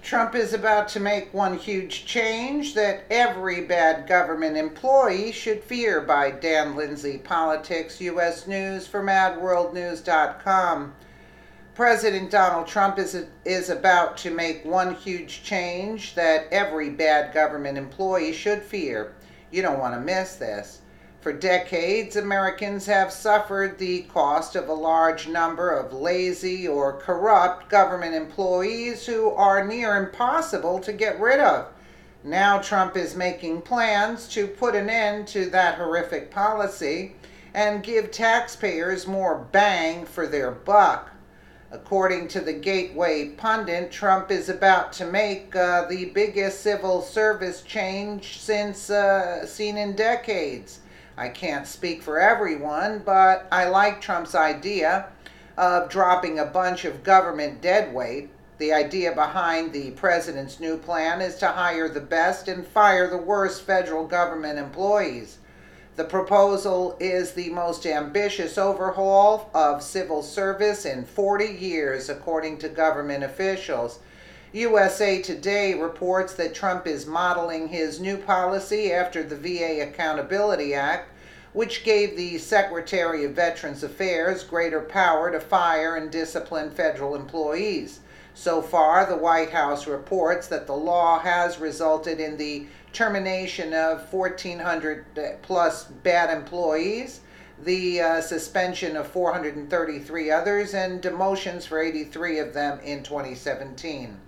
Trump is about to make one huge change that every bad government employee should fear, by Dan Lindsay, Politics, U.S. News from AdWorldNews.com. President Donald Trump is about to make one huge change that every bad government employee should fear. You don't want to miss this. For decades, Americans have suffered the cost of a large number of lazy or corrupt government employees who are near impossible to get rid of. Now Trump is making plans to put an end to that horrific policy and give taxpayers more bang for their buck. According to the Gateway pundit, Trump is about to make the biggest civil service change since seen in decades. I can't speak for everyone, but I like Trump's idea of dropping a bunch of government deadweight. The idea behind the president's new plan is to hire the best and fire the worst federal government employees. The proposal is the most ambitious overhaul of civil service in 40 years, according to government officials. USA Today reports that Trump is modeling his new policy after the VA Accountability Act, which gave the Secretary of Veterans Affairs greater power to fire and discipline federal employees. So far, the White House reports that the law has resulted in the termination of 1,400 plus bad employees, the suspension of 433 others, and demotions for 83 of them in 2017.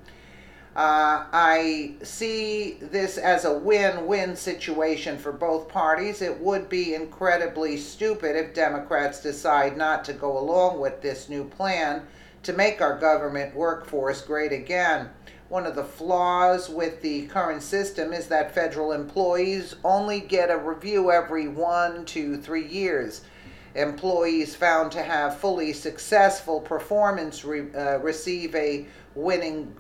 I see this as a win-win situation for both parties. It would be incredibly stupid if Democrats decide not to go along with this new plan to make our government workforce great again. One of the flaws with the current system is that federal employees only get a review every 1 to 3 years. Employees found to have fully successful performance receive a winning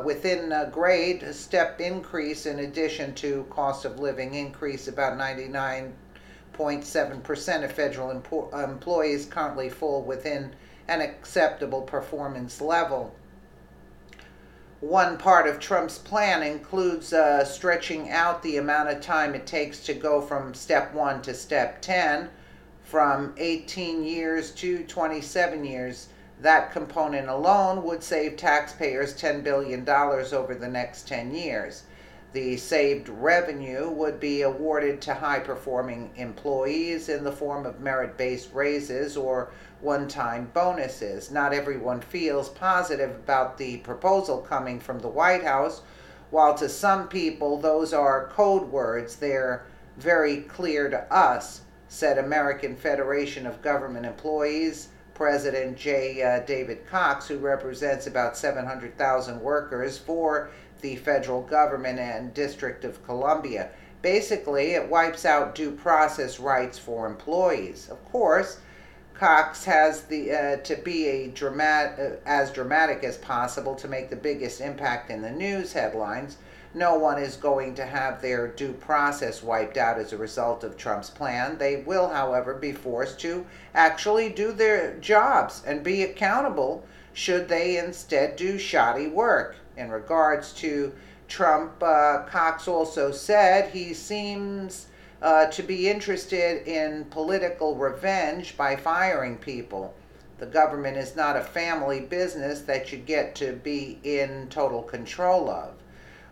within grade step increase, in addition to cost of living increase. About 99.7% of federal employees currently fall within an acceptable performance level. One part of Trump's plan includes stretching out the amount of time it takes to go from step 1 to step 10 from 18 years to 27 years. That component alone would save taxpayers $10 billion over the next 10 years. The saved revenue would be awarded to high-performing employees in the form of merit-based raises or one-time bonuses. Not everyone feels positive about the proposal coming from the White House. While to some people those are code words, they're very clear to us, said American Federation of Government Employees President J. David Cox, who represents about 700,000 workers for the federal government and District of Columbia. Basically, it wipes out due process rights for employees. Of course, Cox has to be as dramatic as possible to make the biggest impact in the news headlines. No one is going to have their due process wiped out as a result of Trump's plan. They will, however, be forced to actually do their jobs and be accountable should they instead do shoddy work. In regards to Trump, Cox also said he seems to be interested in political revenge by firing people. The government is not a family business that you get to be in total control of.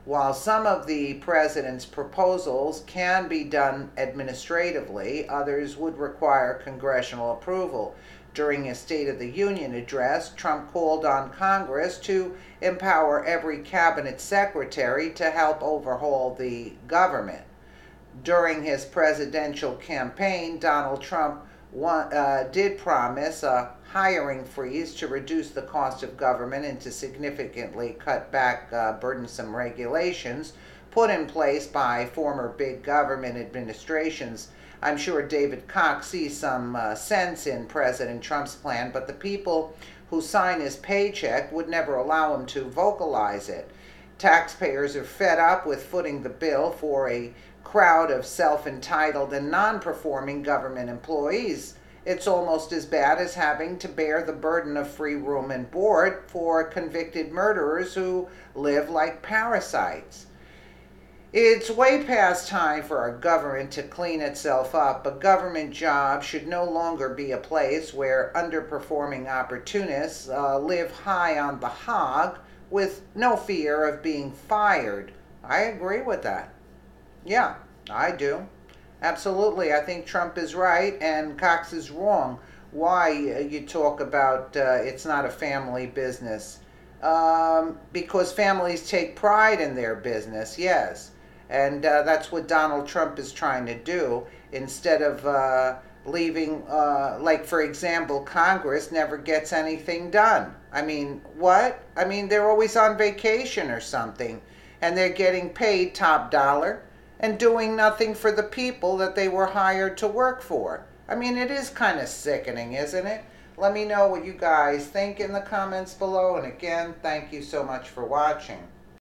While some of the president's proposals can be done administratively, others would require congressional approval. During his State of the Union address, Trump called on Congress to empower every cabinet secretary to help overhaul the government. During his presidential campaign, Donald Trump did promise a hiring freeze to reduce the cost of government and to significantly cut back burdensome regulations put in place by former big government administrations. I'm sure David Cox sees some sense in President Trump's plan, but the people who sign his paycheck would never allow him to vocalize it. Taxpayers are fed up with footing the bill for a crowd of self-entitled and non-performing government employees. It's almost as bad as having to bear the burden of free room and board for convicted murderers who live like parasites. It's way past time for our government to clean itself up. A government job should no longer be a place where underperforming opportunists live high on the hog with no fear of being fired. I agree with that. Yeah, I do. Absolutely. I think Trump is right and Cox is wrong. Why you talk about it's not a family business? Because families take pride in their business, yes. And that's what Donald Trump is trying to do instead of leaving, like, for example, Congress never gets anything done. I mean, what? I mean, they're always on vacation or something, and they're getting paid top dollar and doing nothing for the people that they were hired to work for. I mean, it is kind of sickening, isn't it? Let me know what you guys think in the comments below. And again, thank you so much for watching.